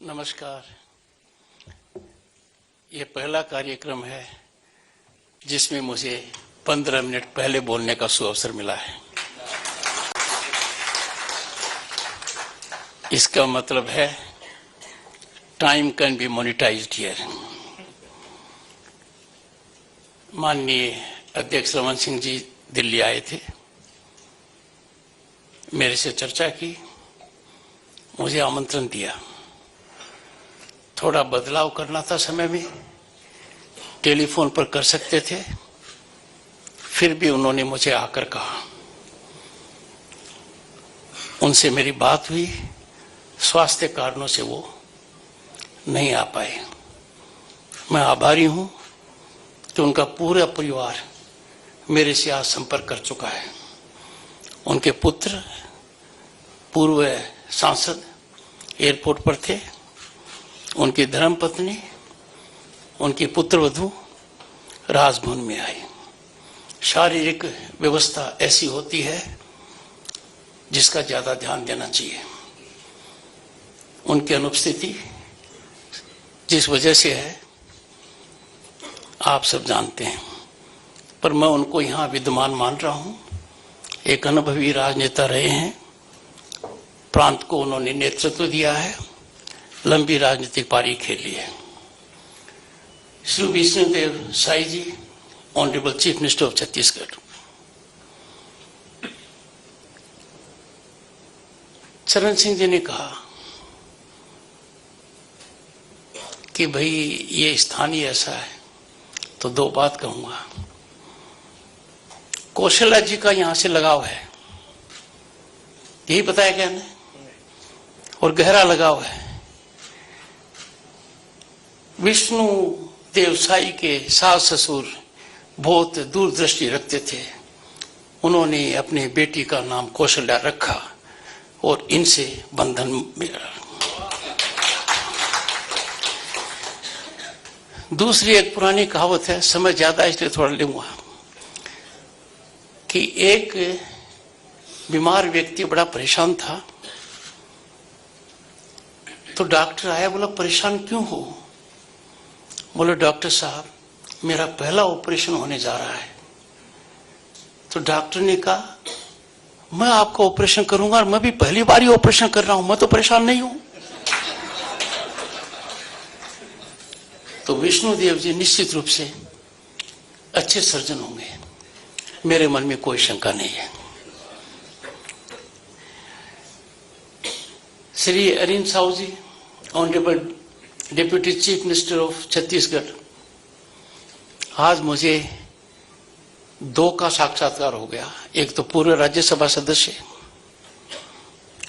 नमस्कार। ये पहला कार्यक्रम है जिसमें मुझे 15 मिनट पहले बोलने का सुअवसर मिला है। इसका मतलब है time can be monetised here. माननीय अध्यक्ष रमन सिंह जी दिल्ली आए थे, मेरे से चर्चा की, मुझे आमंत्रण दिया। थोड़ा बदलाव करना था समय में, टेलीफोन पर कर सकते थे, फिर भी उन्होंने मुझे आकर कहा। उनसे मेरी बात हुई, स्वास्थ्य कारणों से वो नहीं आ पाए। मैं आभारी हूं कि उनका पूरा परिवार मेरे से आज संपर्क कर चुका है। उनके पुत्र पूर्व सांसद एयरपोर्ट पर थे, उनकी धर्मपत्नी, उनकी पुत्रवधू राजभवन में आई। शारीरिक व्यवस्था ऐसी होती है जिसका ज्यादा ध्यान देना चाहिए। उनकी अनुपस्थिति जिस वजह से है आप सब जानते हैं, पर मैं उनको यहाँ विद्यमान मान रहा हूँ। एक अनुभवी राजनेता रहे हैं, प्रांत को उन्होंने नेतृत्व दिया है, लंबी राजनीतिक पारी खेली है। Shri Vishnudeo Sai ji, honourable chief minister of Chhattisgarh. Charan Singh जी ने कहा कि भाई ये स्थानीय ऐसा है, तो दो बात कहूंगा। कौशल्या जी का यहां से लगाव है, यही बताया क्या ने, और गहरा लगाव है। विष्णु देव साई के सास ससुर बहुत दूरदृष्टि रखते थे। उन्होंने अपनी बेटी का नाम कौशल्या रखा और इनसे बंधन मिला। दूसरी एक पुरानी कहावत है, समय ज्यादा इसलिए थोड़ा लूंगा, कि एक बीमार व्यक्ति बड़ा परेशान था, तो डॉक्टर आया, बोला परेशान क्यों हो? बोले डॉक्टर साहब मेरा पहला ऑपरेशन होने जा रहा है। तो डॉक्टर ने कहा मैं आपका ऑपरेशन करूंगा और मैं भी पहली बार ही ऑपरेशन कर रहा हूं, मैं तो परेशान नहीं हूं। तो विष्णुदेव जी निश्चित रूप से अच्छे सर्जन होंगे, मेरे मन में कोई शंका नहीं है। Shri Arvind Sahu ji, honourable deputy chief minister of Chhattisgarh, आज मुझे दो का साक्षात्कार हो गया। एक तो पूर्व राज्यसभा सदस्य,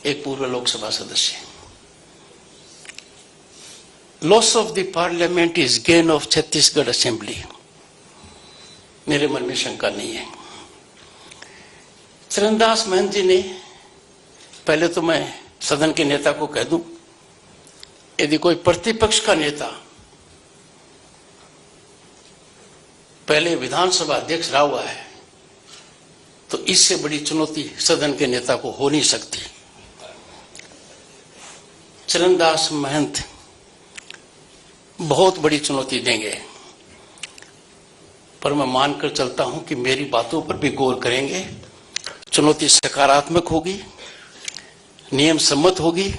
एक पूर्व लोकसभा सदस्य। Loss of the parliament is gain of Chhattisgarh assembly, मेरे मन में शंका नहीं है। चरणदास महंत जी ने, पहले तो मैं सदन के नेता को कह दूं, यदि कोई प्रतिपक्ष का नेता पहले विधानसभा अध्यक्ष रहा हुआ है तो इससे बड़ी चुनौती सदन के नेता को हो नहीं सकती। चरणदास महंत बहुत बड़ी चुनौती देंगे, पर मैं मानकर चलता हूं कि मेरी बातों पर भी गौर करेंगे। चुनौती सकारात्मक होगी, नियम सम्मत होगी,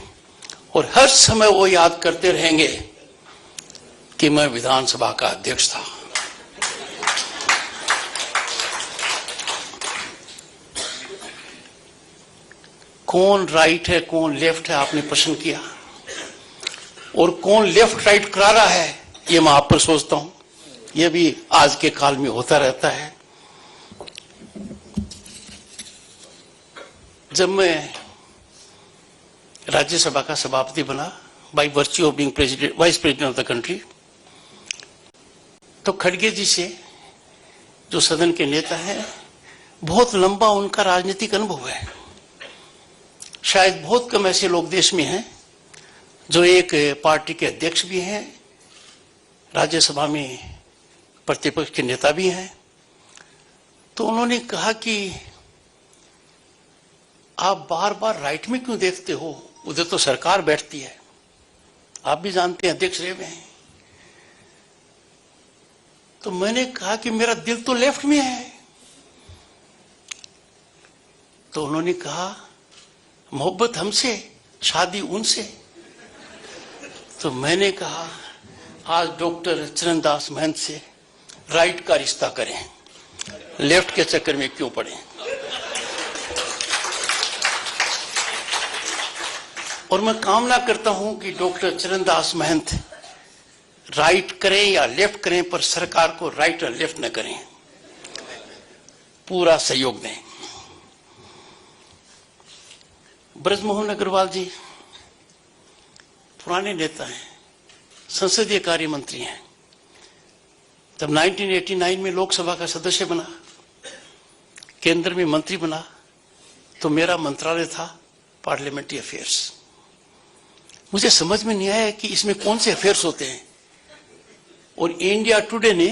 और हर समय वो याद करते रहेंगे कि मैं विधानसभा का अध्यक्ष था। कौन राइट है कौन लेफ्ट है आपने प्रश्न किया, और कौन लेफ्ट राइट करा रहा है ये मैं आप पर सोचता हूं। ये भी आज के काल में होता रहता है। जब मैं राज्यसभा का सभापति बना, by virtue of being president, vice president of the country, तो खड़गे जी से, जो सदन के नेता हैं, बहुत लंबा उनका राजनीतिक अनुभव है। शायद बहुत कम ऐसे लोग देश में हैं जो एक पार्टी के अध्यक्ष भी हैं, राज्यसभा में प्रतिपक्ष के नेता भी हैं। तो उन्होंने कहा कि आप बार बार राइट में क्यों देखते हो, उधर तो सरकार बैठती है। आप भी जानते हैं, अध्यक्ष रहे हुए हैं। तो मैंने कहा कि मेरा दिल तो लेफ्ट में है। तो उन्होंने कहा मोहब्बत हमसे, शादी उनसे। तो मैंने कहा आज डॉक्टर चरणदास महंत से राइट का रिश्ता करें, लेफ्ट के चक्कर में क्यों पड़े। और मैं कामना करता हूं कि डॉक्टर चरणदास महंत राइट करें या लेफ्ट करें, पर सरकार को राइट और लेफ्ट न करें, पूरा सहयोग दें। ब्रजमोहन अग्रवाल जी पुराने नेता हैं, संसदीय कार्य मंत्री हैं। जब 1989 में लोकसभा का सदस्य बना, केंद्र में मंत्री बना, तो मेरा मंत्रालय था पार्लियामेंट्री अफेयर्स। मुझे समझ में नहीं आया कि इसमें कौन से अफेयर्स होते हैं। और इंडिया टुडे ने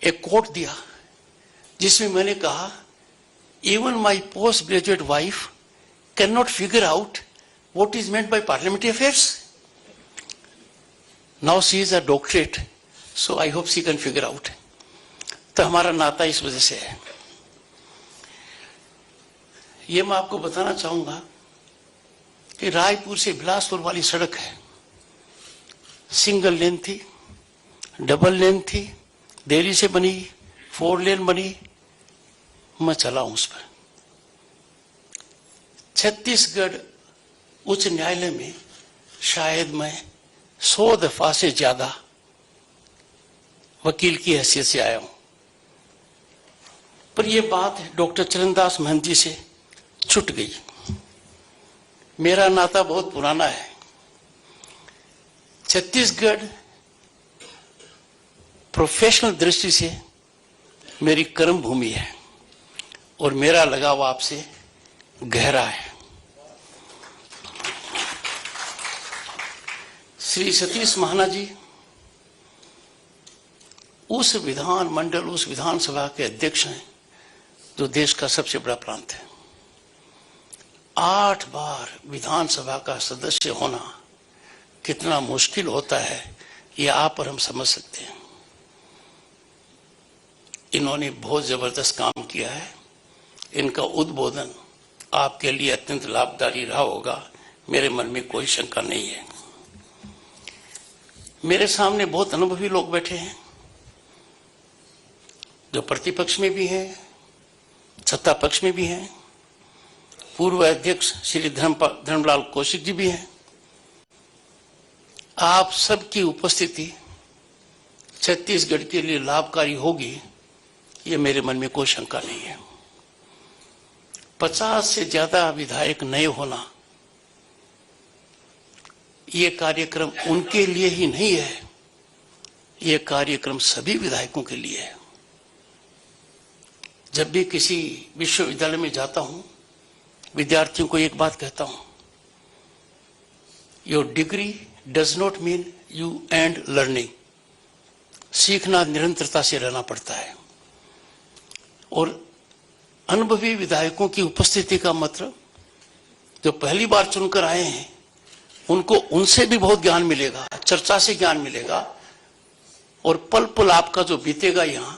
एक कोट दिया जिसमें मैंने कहा, even my post graduate wife can not figure out what is meant by parliamentary affairs. Now she is a doctorate, so I hope she can figure out. तो हमारा नाता इस वजह से है। ये मैं आपको बताना चाहूंगा कि रायपुर से बिलासपुर वाली सड़क है, सिंगल लेन थी, डबल लेन थी, देरी से बनी, 4 लेन बनी, मैं चला हूं उस पर। छत्तीसगढ़ उच्च न्यायालय में शायद मैं 100 दफा से ज्यादा वकील की हैसियत से आया हूं। पर यह बात डॉक्टर चरणदास महंत जी से छूट गई। मेरा नाता बहुत पुराना है। छत्तीसगढ़ प्रोफेशनल दृष्टि से मेरी कर्म भूमि है और मेरा लगाव आपसे गहरा है। श्री सतीश महाना जी उस विधान मंडल, उस विधानसभा के अध्यक्ष हैं जो देश का सबसे बड़ा प्रांत है। 8 बार विधानसभा का सदस्य होना कितना मुश्किल होता है, ये आप और हम समझ सकते हैं। इन्होंने बहुत जबरदस्त काम किया है। इनका उद्बोधन आपके लिए अत्यंत लाभकारी रहा होगा, मेरे मन में कोई शंका नहीं है। मेरे सामने बहुत अनुभवी लोग बैठे हैं, जो प्रतिपक्ष में भी हैं, सत्ता पक्ष में भी हैं। पूर्व अध्यक्ष श्री धर्मलाल कौशिक जी भी हैं। आप सबकी उपस्थिति छत्तीसगढ़ के लिए लाभकारी होगी, ये मेरे मन में कोई शंका नहीं है। 50 से ज्यादा विधायक नए होना, ये कार्यक्रम उनके लिए ही नहीं है, ये कार्यक्रम सभी विधायकों के लिए है। जब भी किसी विश्वविद्यालय में जाता हूं, विद्यार्थियों को एक बात कहता हूं, your degree does not mean you and learning. सीखना निरंतरता से रहना पड़ता है। और अनुभवी विधायकों की उपस्थिति का मतलब, जो पहली बार चुनकर आए हैं उनको उनसे भी बहुत ज्ञान मिलेगा, चर्चा से ज्ञान मिलेगा, और पल पल आपका जो बीतेगा यहां,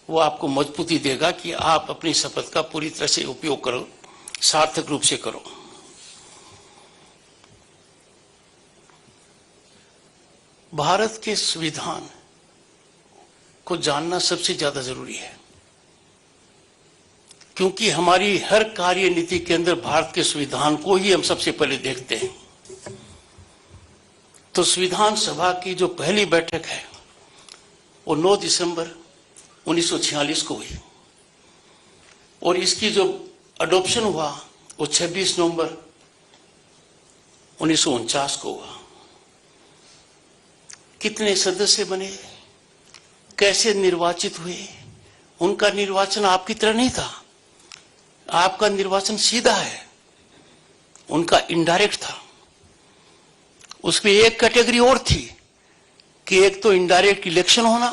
वो आपको मजबूती देगा कि आप अपनी शपथ का पूरी तरह से उपयोग करो, सार्थक रूप से करो। भारत के संविधान को जानना सबसे ज्यादा जरूरी है, क्योंकि हमारी हर कार्य नीति के अंदर भारत के संविधान को ही हम सबसे पहले देखते हैं। तो संविधान सभा की जो पहली बैठक है वो 9 दिसंबर 1946 को हुई, और इसकी जो अडॉप्शन हुआ वो 26 नवंबर 1949 को हुआ। कितने सदस्य बने, कैसे निर्वाचित हुए? उनका निर्वाचन आपकी तरह नहीं था। आपका निर्वाचन सीधा है, उनका इनडायरेक्ट था। उसमें एक कैटेगरी और थी कि एक तो इनडायरेक्ट इलेक्शन होना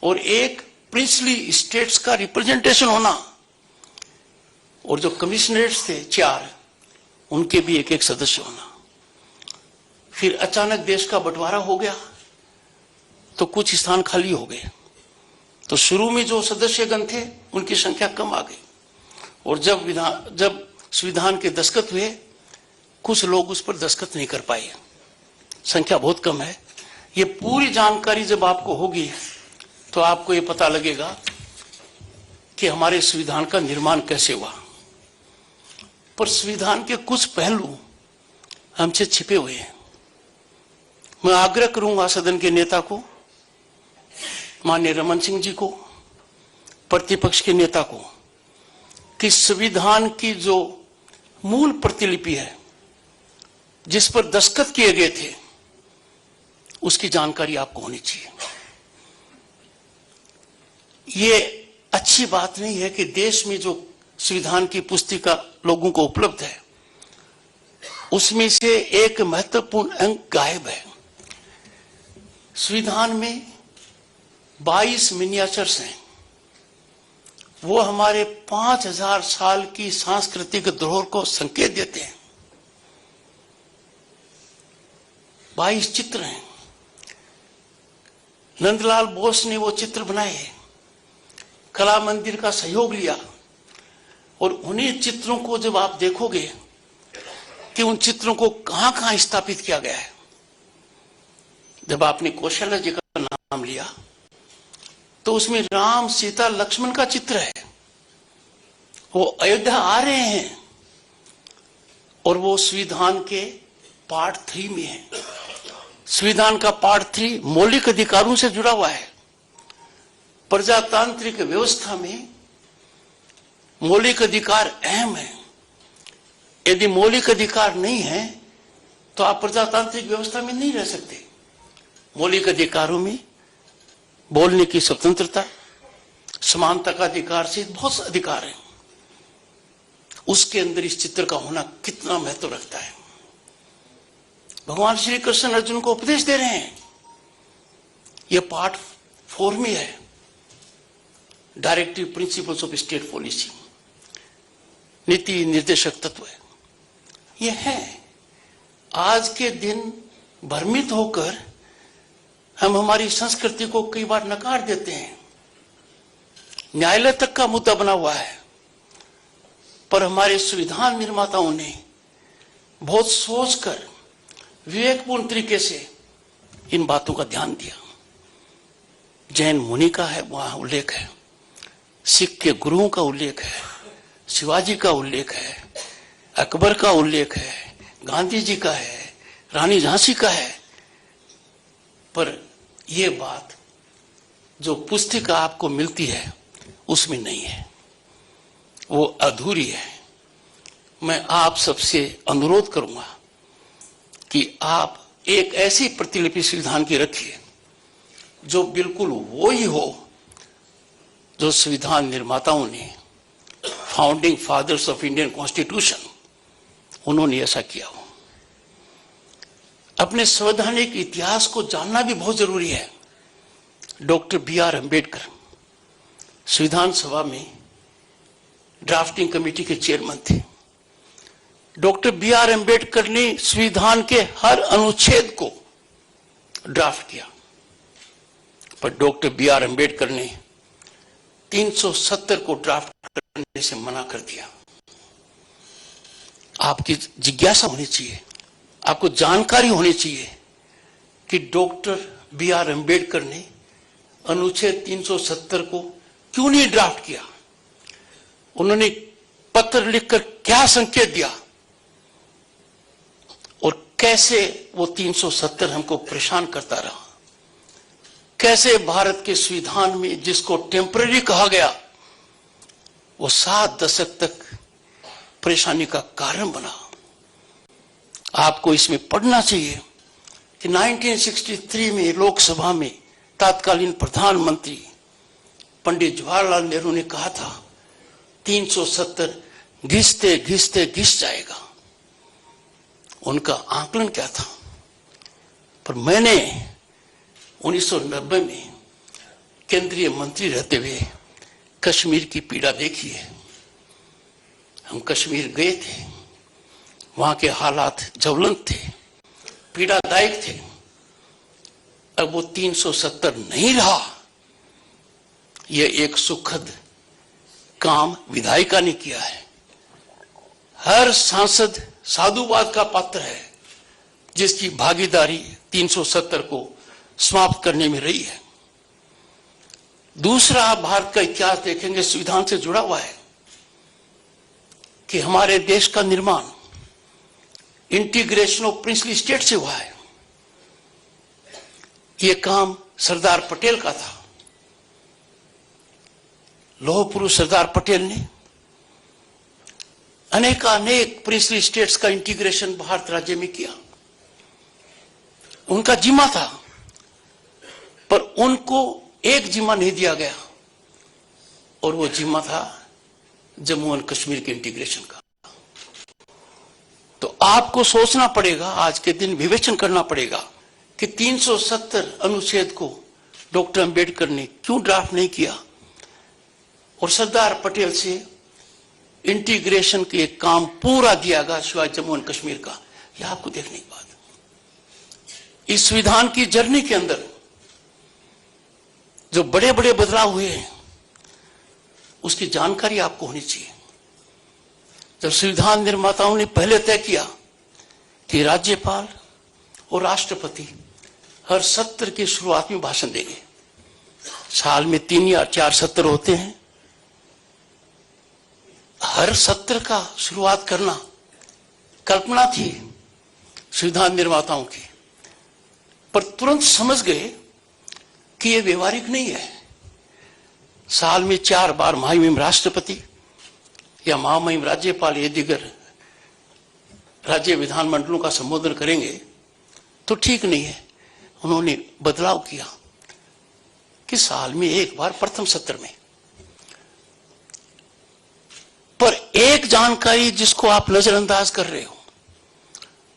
और एक प्रिंसली स्टेट्स का रिप्रेजेंटेशन होना, और जो कमिश्नरेट्स थे 4, उनके भी एक एक सदस्य होना। फिर अचानक देश का बंटवारा हो गया तो कुछ स्थान खाली हो गए। तो शुरू में जो सदस्यगण थे उनकी संख्या कम आ गई, और जब संविधान के दस्तखत हुए कुछ लोग उस पर दस्तखत नहीं कर पाए, संख्या बहुत कम है। ये पूरी जानकारी जब आपको होगी तो आपको ये पता लगेगा कि हमारे संविधान का निर्माण कैसे हुआ। पर संविधान के कुछ पहलू हमसे छिपे हुए हैं। मैं आग्रह करूंगा सदन के नेता को, माननीय रमन सिंह जी को, प्रतिपक्ष के नेता को, कि संविधान की जो मूल प्रतिलिपि है जिस पर दस्तखत किए गए थे उसकी जानकारी आपको होनी चाहिए। ये अच्छी बात नहीं है कि देश में जो संविधान की पुस्तिका लोगों को उपलब्ध है उसमें से एक महत्वपूर्ण अंक गायब है। संविधान में 22 मिनिएचर्स हैं, वो हमारे 5000 साल की सांस्कृतिक धरोहर को संकेत देते हैं। 22 चित्र हैं। नंदलाल बोस ने वो चित्र बनाए, कला मंदिर का सहयोग लिया, और उन्हीं चित्रों को जब आप देखोगे कि उन चित्रों को कहां कहां स्थापित किया गया है। जब आपने कौशल्या जी का नाम लिया तो उसमें राम, सीता, लक्ष्मण का चित्र है। वो अयोध्या आ रहे हैं और वो संविधान के पार्ट 3 में है। संविधान का पार्ट 3 मौलिक अधिकारों से जुड़ा हुआ है। प्रजातांत्रिक व्यवस्था में मौलिक अधिकार अहम है। यदि मौलिक अधिकार नहीं है तो आप प्रजातांत्रिक व्यवस्था में नहीं रह सकते। मौलिक अधिकारों में बोलने की स्वतंत्रता, समानता का अधिकार से बहुत से अधिकार हैं। उसके अंदर इस चित्र का होना कितना महत्व रखता है। भगवान श्री कृष्ण अर्जुन को उपदेश दे रहे हैं। यह पार्ट 4 में है, directive principles of state policy, नीति निर्देशक तत्व है। यह है। आज के दिन भ्रमित होकर हम हमारी संस्कृति को कई बार नकार देते हैं। न्यायालय तक का मुद्दा बना हुआ है, पर हमारे संविधान निर्माताओं ने बहुत सोचकर विवेकपूर्ण तरीके से इन बातों का ध्यान दिया। जैन मुनि का है वहां उल्लेख है, सिख के गुरुओं का उल्लेख है, शिवाजी का उल्लेख है, अकबर का उल्लेख है, गांधी जी का है, रानी झांसी का है। पर यह बात जो पुस्तिका आपको मिलती है उसमें नहीं है, वो अधूरी है। मैं आप सबसे अनुरोध करूंगा कि आप एक ऐसी प्रतिलिपि संविधान की रखिए जो बिल्कुल वो ही हो जो संविधान निर्माताओं ने, founding fathers of Indian constitution, उन्होंने ऐसा किया हो। अपने संवैधानिक इतिहास को जानना भी बहुत जरूरी है। Doctor B.R. अम्बेडकर संविधान सभा में ड्राफ्टिंग कमेटी के चेयरमैन थे। Doctor B.R. अम्बेडकर ने संविधान के हर अनुच्छेद को ड्राफ्ट किया, पर डॉक्टर B.R. अम्बेडकर ने 370 को ड्राफ्ट करने से मना कर दिया। आपकी जिज्ञासा होनी चाहिए, आपको जानकारी होनी चाहिए कि डॉक्टर B.R. अम्बेडकर ने अनुच्छेद 370 को क्यों नहीं ड्राफ्ट किया। उन्होंने पत्र लिखकर क्या संकेत दिया और कैसे वो 370 हमको परेशान करता रहा। कैसे भारत के संविधान में जिसको टेम्पररी कहा गया वो 7 दशक तक परेशानी का कारण बना। आपको इसमें पढ़ना चाहिए कि 1963 में लोकसभा में तत्कालीन प्रधानमंत्री पंडित जवाहरलाल नेहरू ने कहा था 370 घिसते घिसते घिस जाएगा। उनका आकलन क्या था? पर मैंने 1990 में केंद्रीय मंत्री रहते हुए कश्मीर की पीड़ा देखी है। हम कश्मीर गए थे, वहां के हालात ज्वलंत थे। पीड़ादायक थे, अब वो 370 नहीं रहा। यह एक सुखद काम विधायिका ने किया है। हर सांसद साधुवाद का पात्र है जिसकी भागीदारी 370 को समाप्त करने में रही है। दूसरा, भारत का इतिहास देखेंगे, संविधान से जुड़ा हुआ है कि हमारे देश का निर्माण इंटीग्रेशन ऑफ प्रिंसली स्टेट से हुआ है। यह काम सरदार पटेल का था। लौह पुरुष सरदार पटेल ने अनेक प्रिंसली स्टेट्स का इंटीग्रेशन भारत राज्य में किया। उनका जिम्मा था, पर उनको एक जिम्मा नहीं दिया गया, और वो जिम्मा था जम्मू एंड कश्मीर के इंटीग्रेशन का। तो आपको सोचना पड़ेगा, आज के दिन विवेचन करना पड़ेगा कि 370 अनुच्छेद को डॉक्टर अंबेडकर ने क्यों ड्राफ्ट नहीं किया और सरदार पटेल से इंटीग्रेशन के काम पूरा दिया गया सिवाय जम्मू एंड कश्मीर का। यह आपको देखने की बात। इस संविधान की जर्नी के अंदर जो बड़े बड़े बदलाव हुए हैं उसकी जानकारी आपको होनी चाहिए। जब संविधान निर्माताओं ने पहले तय किया कि राज्यपाल और राष्ट्रपति हर सत्र की शुरुआत में भाषण देंगे, साल में 3 या 4 सत्र होते हैं, हर सत्र का शुरुआत करना कल्पना थी संविधान निर्माताओं की, पर तुरंत समझ गए कि यह व्यवहारिक नहीं है। साल में 4 बार महामहिम राष्ट्रपति या महामहिम राज्यपाल ये दिगर राज्य विधानमंडलों का संबोधन करेंगे तो ठीक नहीं है। उन्होंने बदलाव किया कि साल में 1 बार प्रथम सत्र में। पर एक जानकारी जिसको आप नजरअंदाज कर रहे हो,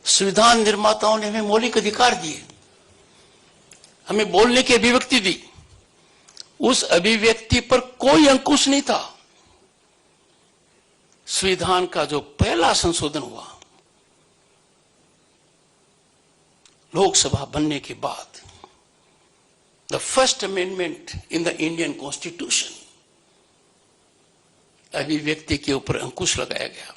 संविधान निर्माताओं ने हमें मौलिक अधिकार दिए, हमें बोलने की अभिव्यक्ति दी। उस अभिव्यक्ति पर कोई अंकुश नहीं था। संविधान का जो पहला संशोधन हुआ लोकसभा बनने के बाद, the first amendment in the Indian constitution, अभिव्यक्ति के ऊपर अंकुश लगाया गया।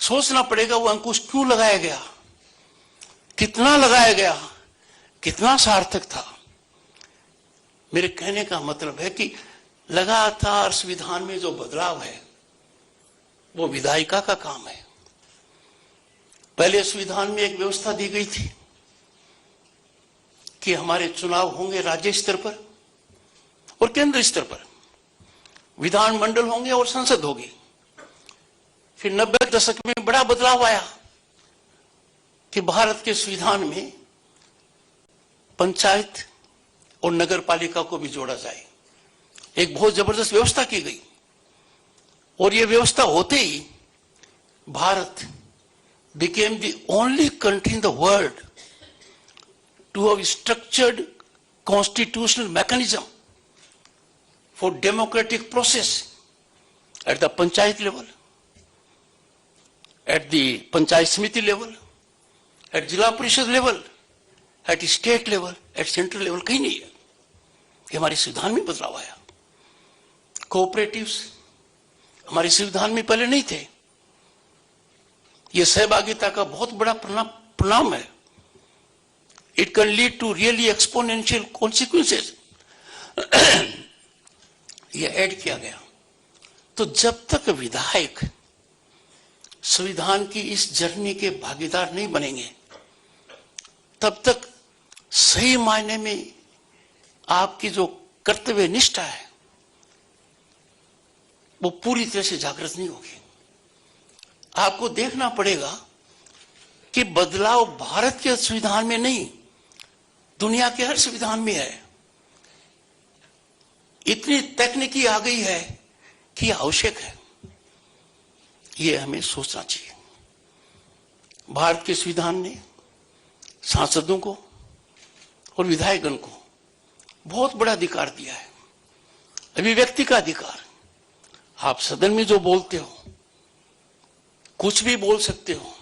सोचना पड़ेगा वो अंकुश क्यों लगाया गया, कितना लगाया गया, कितना सार्थक था। मेरे कहने का मतलब है कि लगातार संविधान में जो बदलाव है वो विधायिका का काम है। पहले संविधान में एक व्यवस्था दी गई थी कि हमारे चुनाव होंगे राज्य स्तर पर और केंद्र स्तर पर, विधानमंडल होंगे और संसद होगी। फिर 90 के दशक में बड़ा बदलाव आया कि भारत के संविधान में पंचायत और नगर पालिका को भी जोड़ा जाए। एक बहुत जबरदस्त व्यवस्था की गई, और यह व्यवस्था होते ही Bharat became the only country in the world to have structured constitutional mechanism for democratic process at the panchayat level, at the panchayat samiti level, at जिला परिषद level, at state level, at central level. कहीं नहीं है कि हमारे संविधान में बदलाव आया। कोऑपरेटिव्स हमारे संविधान में पहले नहीं थे। यह सहभागिता का बहुत बड़ा परिणाम है। It can lead to really exponential consequences. यह ऐड किया गया। तो जब तक विधायक संविधान की इस जर्नी के भागीदार नहीं बनेंगे, तब तक सही मायने में आपकी जो कर्तव्य निष्ठा है वो पूरी तरह से जागृत नहीं होगी। आपको देखना पड़ेगा कि बदलाव भारत के संविधान में नहीं, दुनिया के हर संविधान में है। इतनी तकनीकी आ गई है कि आवश्यक है। यह हमें सोचना चाहिए। भारत के संविधान ने सांसदों को और विधायकगण को बहुत बड़ा अधिकार दिया है, अभिव्यक्ति का अधिकार। आप सदन में जो बोलते हो, कुछ भी बोल सकते हो,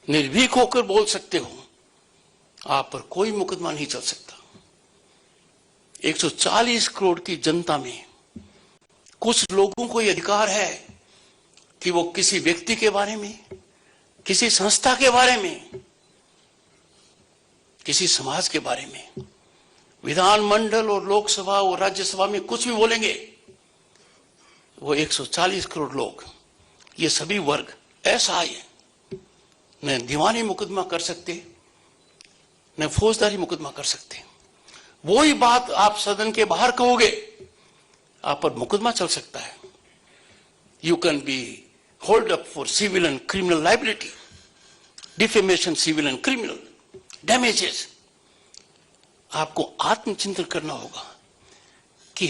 निर्भीक होकर बोल सकते हो, आप पर कोई मुकदमा नहीं चल सकता। 140 करोड़ की जनता में कुछ लोगों को यह अधिकार है कि वो किसी व्यक्ति के बारे में, किसी संस्था के बारे में, किसी समाज के बारे में विधानमंडल और लोकसभा और राज्यसभा में कुछ भी बोलेंगे। वो 140 करोड़ लोग, ये सभी वर्ग ऐसा है, न दीवानी मुकदमा कर सकते, न फौजदारी मुकदमा कर सकते। वही बात आप सदन के बाहर कहोगे, आप पर मुकदमा चल सकता है। You can be hold up for civil and criminal liability, defamation, civil and criminal damages. आपको आत्मचिंतन करना होगा कि